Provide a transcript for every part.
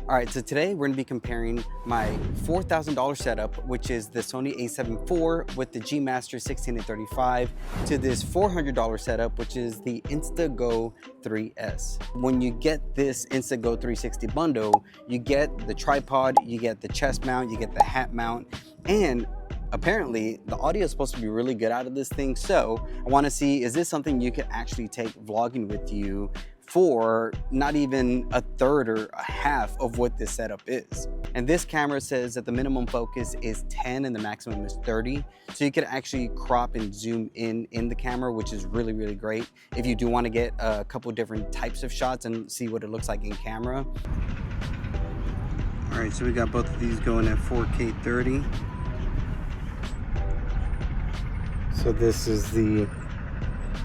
All right, so today we're gonna be comparing my $4,000 setup, which is the Sony A7IV with the G Master 16 and 35, to this $400 setup, which is the Insta Go 3S. When you get this Insta Go 360 bundle, you get the tripod, you get the chest mount, you get the hat mount, and apparently the audio is supposed to be really good out of this thing. So I want to see, is this something you could actually take vlogging with you for not even a third or a half of what this setup is. And this camera says that the minimum focus is 10 and the maximum is 30. So you can actually crop and zoom in the camera, which is really, really great if you do want to get a couple different types of shots and see what it looks like in camera. All right, so we got both of these going at 4K 30. So this is the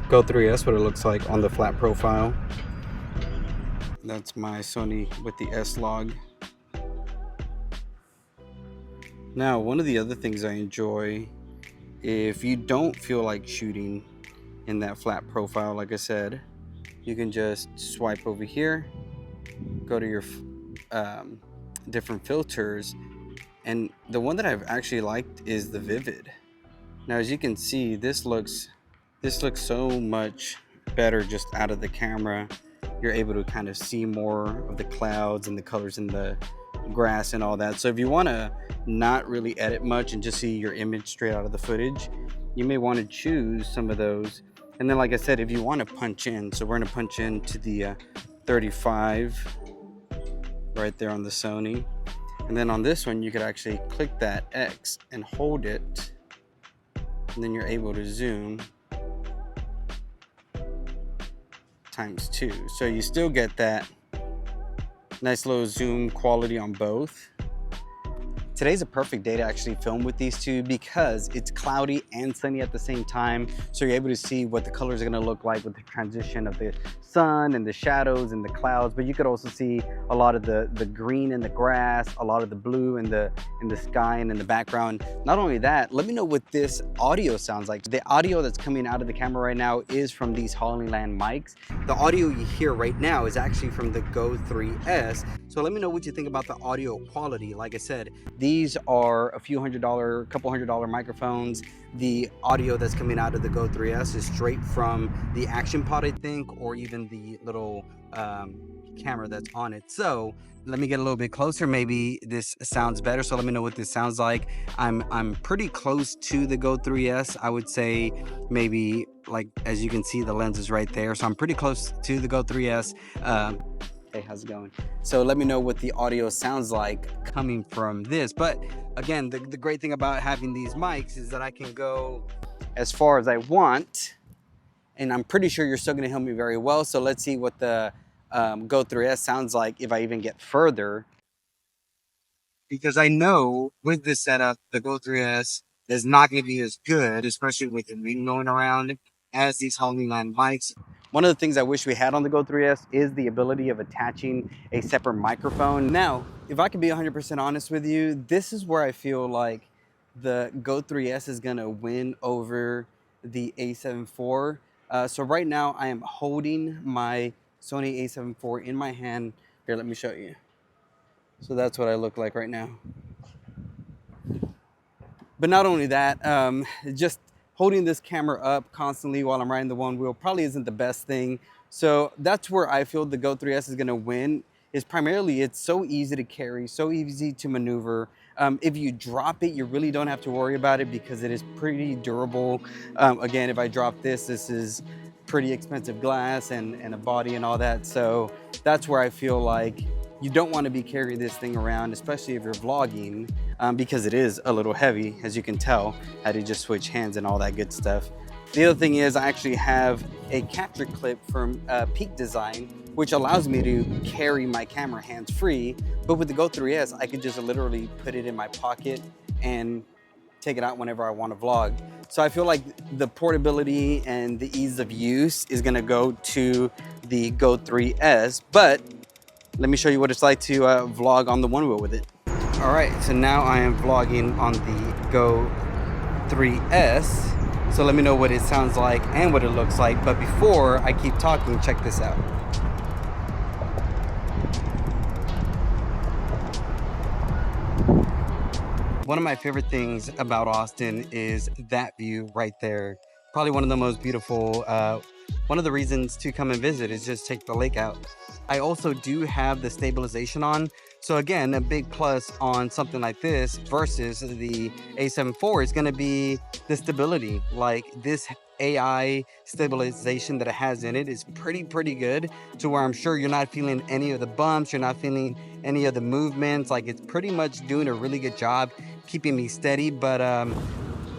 Go 3S, what it looks like on the flat profile. That's my Sony with the S-Log. Now, one of the other things I enjoy, if you don't feel like shooting in that flat profile, like I said, you can just swipe over here, go to your different filters, and the one that I've actually liked is the Vivid. Now, as you can see, this looks so much better just out of the camera. You're able to kind of see more of the clouds and the colors in the grass and all that. So if you want to not really edit much and just see your image straight out of the footage, you may want to choose some of those. And then, like I said, if you want to punch in, so we're going to punch into the 35 right there on the Sony. And then on this one, you could actually click that X and hold it, and then you're able to zoom ×2. So you still get that nice little zoom quality on both. Today's a perfect day to actually film with these two because it's cloudy and sunny at the same time. So you're able to see what the colors are gonna look like with the transition of the sun and the shadows and the clouds. But you could also see a lot of the green in the grass, a lot of the blue in the sky and in the background. Not only that, let me know what this audio sounds like. The audio that's coming out of the camera right now is from these Hollyland mics. The audio you hear right now is actually from the Go 3S. So let me know what you think about the audio quality. Like I said, these are a couple $100 microphones. The audio that's coming out of the Go 3S is straight from the Action Pod, I think, or even the little camera that's on it. So let me get a little bit closer. Maybe this sounds better. So let me know what this sounds like. I'm pretty close to the Go 3S. I would say maybe, like, as you can see, the lens is right there. So I'm pretty close to the Go 3S. Hey, how's it going? So let me know what the audio sounds like coming from this. But again, the great thing about having these mics is that I can go as far as I want, and I'm pretty sure you're still gonna help me very well. So let's see what the Go 3S sounds like if I even get further. Because I know with this setup, the Go 3S is not gonna be as good, especially with the wind going around, as these Hollyland mics. One of the things I wish we had on the Go 3S is the ability of attaching a separate microphone. Now, if I can be 100% honest with you, this is where I feel like the Go 3S is gonna win over the A7IV. So right now I am holding my Sony A7IV in my hand. Here, let me show you. So that's what I look like right now. But not only that, just holding this camera up constantly while I'm riding the one wheel probably isn't the best thing. So that's where I feel the Go 3S is gonna win, is primarily it's so easy to carry, so easy to maneuver. If you drop it, you really don't have to worry about it because it is pretty durable. Again, if I drop this is pretty expensive glass and a body and all that. So that's where I feel like you don't want to be carrying this thing around, especially if you're vlogging, because it is a little heavy, as you can tell. I had to just switch hands and all that good stuff. The other thing is I actually have a capture clip from Peak Design, which allows me to carry my camera hands-free. But with the Go 3S, I could just literally put it in my pocket and take it out whenever I want to vlog. So I feel like the portability and the ease of use is gonna go to the Go 3S, but let me show you what it's like to vlog on the one wheel with it. All right, so now I am vlogging on the Go 3S. So let me know what it sounds like and what it looks like. But before I keep talking, check this out. One of my favorite things about Austin is that view right there. Probably one of the most beautiful, one of the reasons to come and visit is just take the lake out. I also do have the stabilization on. So again, a big plus on something like this versus the A7IV is gonna be the stability. Like this AI stabilization that it has in it is pretty good, to where I'm sure you're not feeling any of the bumps, you're not feeling any of the movements. Like it's pretty much doing a really good job keeping me steady. But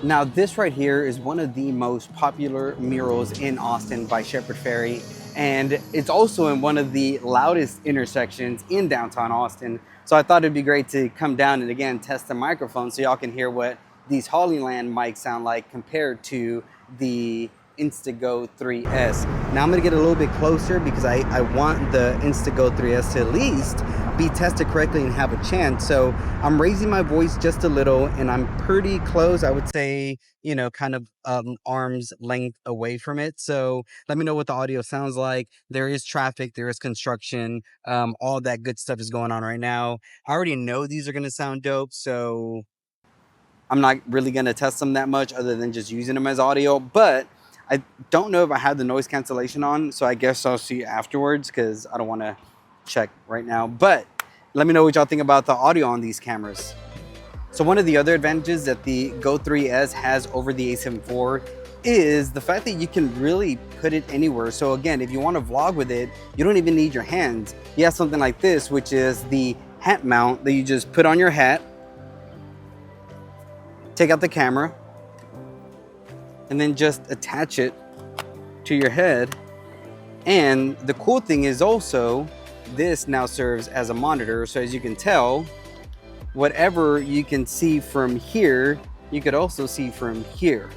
now this right here is one of the most popular murals in Austin by Shepherd Ferry, and it's also in one of the loudest intersections in downtown Austin. So I thought it'd be great to come down and again test the microphone so y'all can hear what these Hollyland mics sound like compared to the Insta Go 3S. Now I'm gonna get a little bit closer because I want the Insta Go 3S to at least be tested correctly and have a chance. So I'm raising my voice just a little and I'm pretty close, I would say, you know, kind of arm's length away from it. So let me know what the audio sounds like. There is traffic, there is construction, all that good stuff is going on right now. I already know these are gonna sound dope, so I'm not really gonna test them that much other than just using them as audio, but I don't know if I have the noise cancellation on, so I guess I'll see afterwards because I don't wanna check right now. But let me know what y'all think about the audio on these cameras. So one of the other advantages that the Go 3S has over the A7IV is the fact that you can really put it anywhere. So again, if you want to vlog with it, you don't even need your hands. You have something like this, which is the hat mount that you just put on your hat, take out the camera, and then just attach it to your head. And the cool thing is also, this now serves as a monitor. So as you can tell, whatever you can see from here, you could also see from here.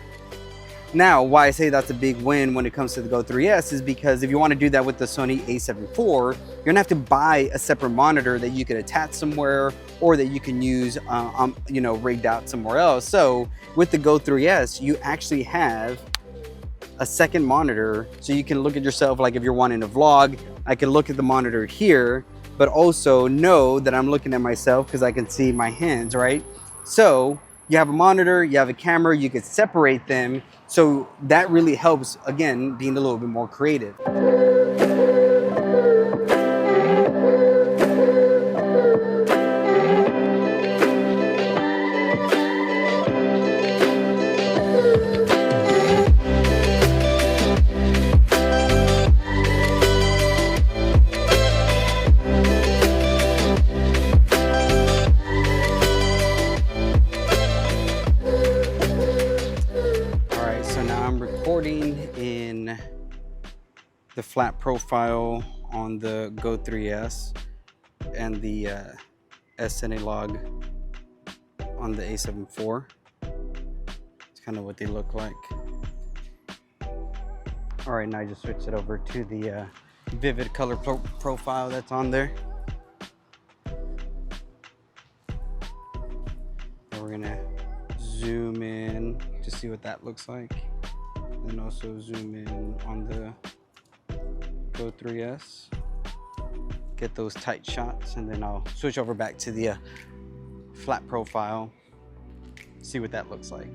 Now, why I say that's a big win when it comes to the Go 3S is because if you want to do that with the Sony A7IV, you're gonna have to buy a separate monitor that you could attach somewhere or that you can use, you know, rigged out somewhere else. So with the Go 3S, you actually have a second monitor, so you can look at yourself. Like if you're wanting to vlog, I can look at the monitor here, but also know that I'm looking at myself because I can see my hands, right? So you have a monitor, you have a camera, you could separate them. So that really helps, again, being a little bit more creative. In the flat profile on the Go 3S and the SNA log on the A7IV. It's kind of what they look like. All right, now I just switched it over to the vivid color profile that's on there. And we're gonna zoom in to see what that looks like. And also zoom in on the Go 3S, get those tight shots, and then I'll switch over back to the flat profile, see what that looks like.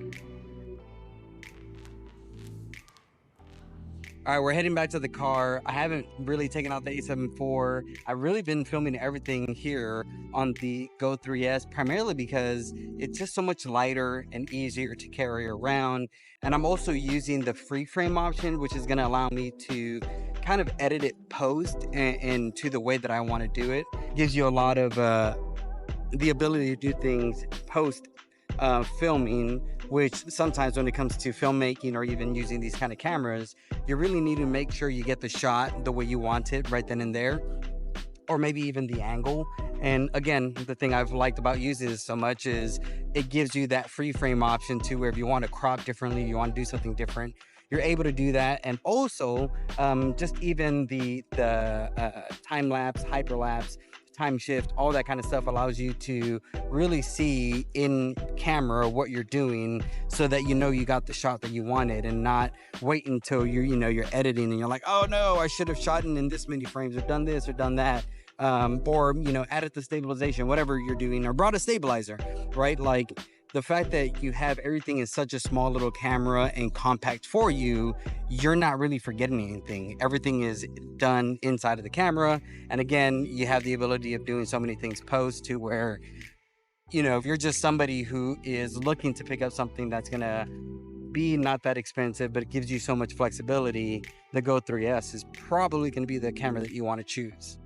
All right, we're heading back to the car. I haven't really taken out the A7IV. I've really been filming everything here on the Go 3S, primarily because it's just so much lighter and easier to carry around. And I'm also using the free frame option, which is gonna allow me to kind of edit it post and to the way that I wanna do it. Gives you a lot of the ability to do things post filming, which sometimes when it comes to filmmaking or even using these kind of cameras, you really need to make sure you get the shot the way you want it right then and there, or maybe even the angle. And again, the thing I've liked about using this so much is it gives you that free frame option to where if you want to crop differently, you want to do something different, you're able to do that. And also just even the time lapse, hyperlapse, time shift, all that kind of stuff allows you to really see in camera what you're doing, so that you know you got the shot that you wanted, and not wait until you're editing and you're like, oh no, I should have shot in this many frames or done this or done that. or, you know, added the stabilization, whatever you're doing, or brought a stabilizer, right? Like the fact that you have everything in such a small little camera and compact for you, you're not really forgetting anything. Everything is done inside of the camera. And again, you have the ability of doing so many things post to where, you know, if you're just somebody who is looking to pick up something that's gonna be not that expensive, but it gives you so much flexibility, the Go 3S is probably gonna be the camera that you wanna choose.